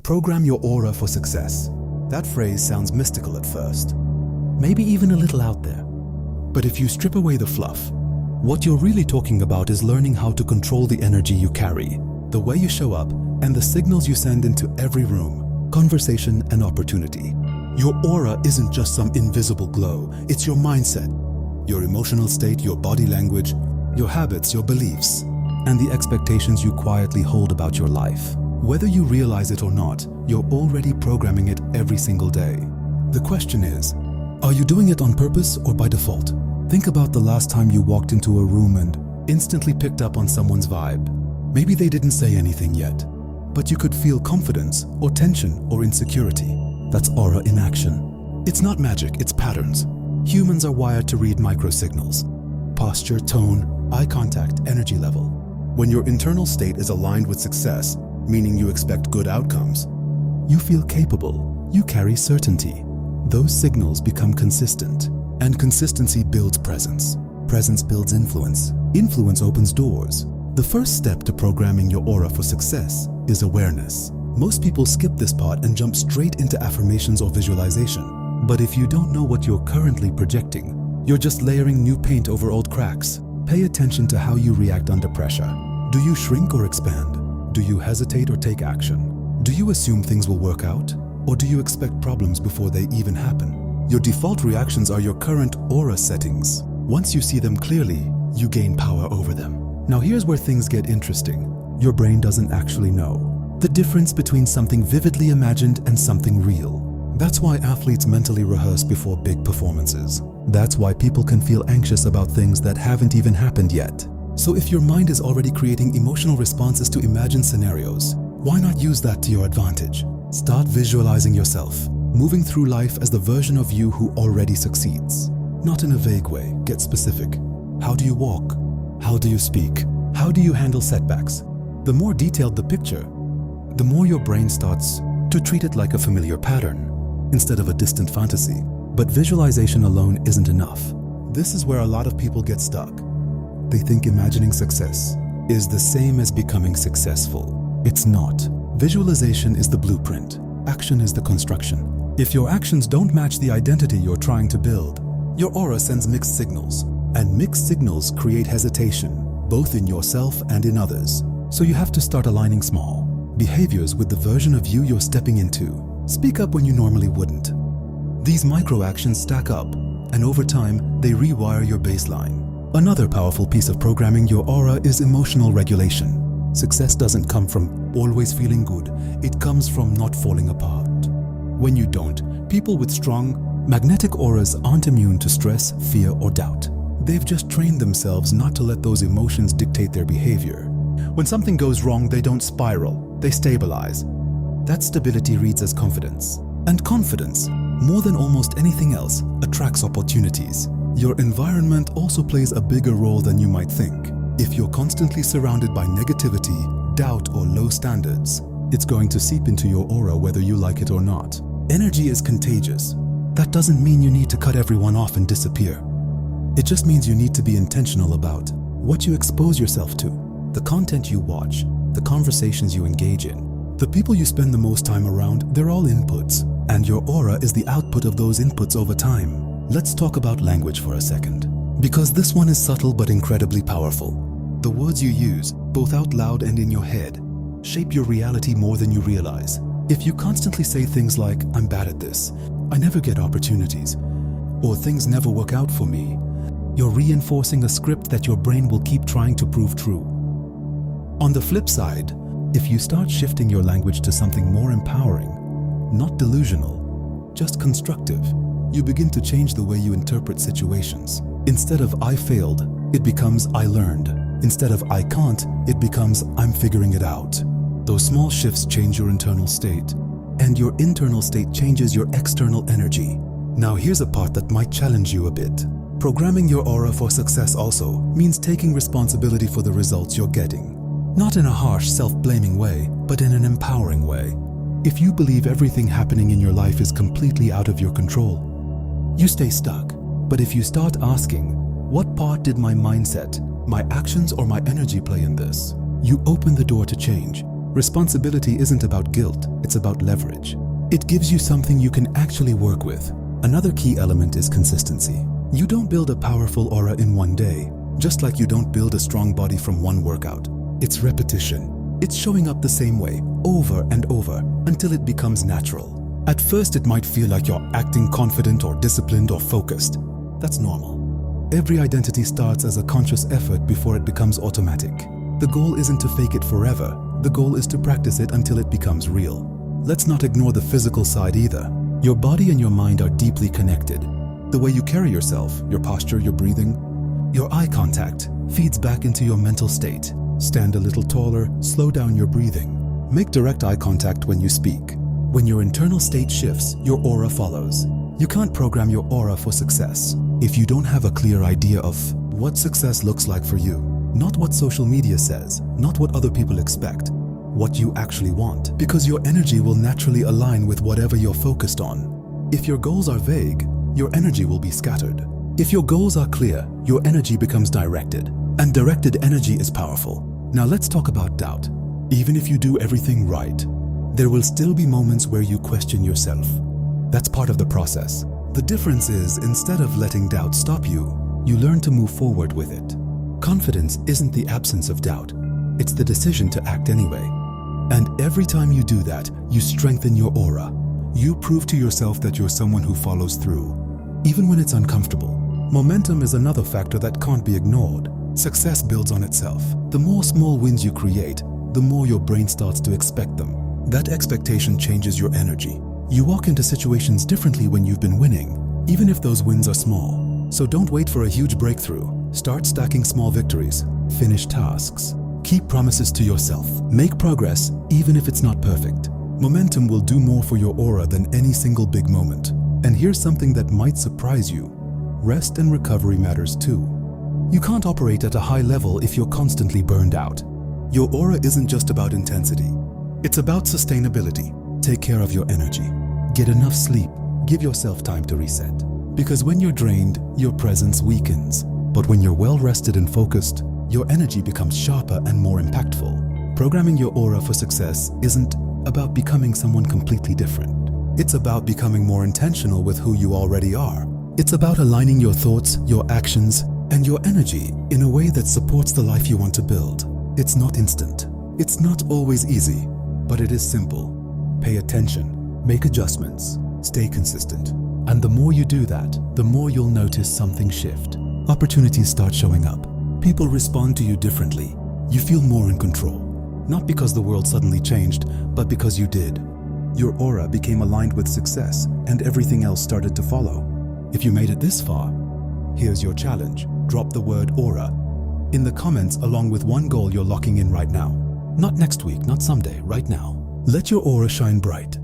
Program your aura for success. That phrase sounds mystical at first, maybe even a little out there. But if you strip away the fluff, what you're really talking about is learning how to control the energy you carry, the way you show up, and the signals you send into every room, conversation, and opportunity. Your aura isn't just some invisible glow, it's your mindset, your emotional state, your body language, your habits, your beliefs, and the expectations you quietly hold about your life. Whether you realize it or not, you're already programming it every single day. The question is, are you doing it on purpose or by default? Think about the last time you walked into a room and instantly picked up on someone's vibe. Maybe they didn't say anything yet, but you could feel confidence or tension or insecurity. That's aura in action. It's not magic, it's patterns. Humans are wired to read microsignals: posture, tone, eye contact, energy level. When your internal state is aligned with success, meaning you expect good outcomes, you feel capable, you carry certainty. Those signals become consistent, and consistency builds presence. Presence builds influence. Influence opens doors. The first step to programming your aura for success is awareness. Most people skip this part and jump straight into affirmations or visualization. But if you don't know what you're currently projecting, you're just layering new paint over old cracks. Pay attention to how you react under pressure. Do you shrink or expand? Do you hesitate or take action? Do you assume things will work out? Or do you expect problems before they even happen? Your default reactions are your current aura settings. Once you see them clearly, you gain power over them. Now here's where things get interesting. Your brain doesn't actually know the difference between something vividly imagined and something real. That's why athletes mentally rehearse before big performances. That's why people can feel anxious about things that haven't even happened yet. So if your mind is already creating emotional responses to imagined scenarios, why not use that to your advantage? Start visualizing yourself, moving through life as the version of you who already succeeds. Not in a vague way, get specific. How do you walk? How do you speak? How do you handle setbacks? The more detailed the picture, the more your brain starts to treat it like a familiar pattern instead of a distant fantasy. But visualization alone isn't enough. This is where a lot of people get stuck. They think imagining success is the same as becoming successful. It's not. Visualization is the blueprint. Action is the construction. If your actions don't match the identity you're trying to build, your aura sends mixed signals. And mixed signals create hesitation, both in yourself and in others. So you have to start aligning small behaviors with the version of you you're stepping into. Speak up when you normally wouldn't. These micro actions stack up, and over time, they rewire your baseline. Another powerful piece of programming your aura is emotional regulation. Success doesn't come from always feeling good, it comes from not falling apart. When you don't, people with strong, magnetic auras aren't immune to stress, fear, or doubt. They've just trained themselves not to let those emotions dictate their behavior. When something goes wrong, they don't spiral, they stabilize. That stability reads as confidence. And confidence, more than almost anything else, attracts opportunities. Your environment also plays a bigger role than you might think. If you're constantly surrounded by negativity, doubt, or low standards, it's going to seep into your aura whether you like it or not. Energy is contagious. That doesn't mean you need to cut everyone off and disappear. It just means you need to be intentional about what you expose yourself to, the content you watch, the conversations you engage in. The people you spend the most time around, they're all inputs, and your aura is the output of those inputs over time. Let's talk about language for a second, because this one is subtle but incredibly powerful. The words you use, both out loud and in your head, shape your reality more than you realize. If you constantly say things like, "I'm bad at this," "I never get opportunities," or "things never work out for me," you're reinforcing a script that your brain will keep trying to prove true. On the flip side, if you start shifting your language to something more empowering, not delusional, just constructive, you begin to change the way you interpret situations. Instead of "I failed," it becomes "I learned." Instead of "I can't," it becomes "I'm figuring it out." Those small shifts change your internal state, and your internal state changes your external energy. Now here's a part that might challenge you a bit. Programming your aura for success also means taking responsibility for the results you're getting. Not in a harsh, self-blaming way, but in an empowering way. If you believe everything happening in your life is completely out of your control, you stay stuck. But if you start asking, what part did my mindset, my actions, or my energy play in this? You open the door to change. Responsibility isn't about guilt, it's about leverage. It gives you something you can actually work with. Another key element is consistency. You don't build a powerful aura in one day, just like you don't build a strong body from one workout. It's repetition. It's showing up the same way, over and over, until it becomes natural. At first, it might feel like you're acting confident or disciplined or focused. That's normal. Every identity starts as a conscious effort before it becomes automatic. The goal isn't to fake it forever. The goal is to practice it until it becomes real. Let's not ignore the physical side either. Your body and your mind are deeply connected. The way you carry yourself, your posture, your breathing, your eye contact feeds back into your mental state. Stand a little taller, slow down your breathing. Make direct eye contact when you speak. When your internal state shifts, your aura follows. You can't program your aura for success if you don't have a clear idea of what success looks like for you. Not what social media says, not what other people expect, what you actually want. Because your energy will naturally align with whatever you're focused on. If your goals are vague, your energy will be scattered. If your goals are clear, your energy becomes directed. And directed energy is powerful. Now let's talk about doubt. Even if you do everything right, there will still be moments where you question yourself. That's part of the process. The difference is, instead of letting doubt stop you, you learn to move forward with it. Confidence isn't the absence of doubt. It's the decision to act anyway. And every time you do that, you strengthen your aura. You prove to yourself that you're someone who follows through, even when it's uncomfortable. Momentum is another factor that can't be ignored. Success builds on itself. The more small wins you create, the more your brain starts to expect them. That expectation changes your energy. You walk into situations differently when you've been winning, even if those wins are small. So don't wait for a huge breakthrough. Start stacking small victories. Finish tasks. Keep promises to yourself. Make progress, even if it's not perfect. Momentum will do more for your aura than any single big moment. And here's something that might surprise you. Rest and recovery matters too. You can't operate at a high level if you're constantly burned out. Your aura isn't just about intensity. It's about sustainability. Take care of your energy. Get enough sleep. Give yourself time to reset. Because when you're drained, your presence weakens. But when you're well rested and focused, your energy becomes sharper and more impactful. Programming your aura for success isn't about becoming someone completely different. It's about becoming more intentional with who you already are. It's about aligning your thoughts, your actions, and your energy in a way that supports the life you want to build. It's not instant. It's not always easy, but it is simple. Pay attention, make adjustments, stay consistent. And the more you do that, the more you'll notice something shift. Opportunities start showing up. People respond to you differently. You feel more in control. Not because the world suddenly changed, but because you did. Your aura became aligned with success, and everything else started to follow. If you made it this far, here's your challenge. Drop the word aura in the comments along with one goal you're locking in right now. Not next week, not someday, right now. Let your aura shine bright.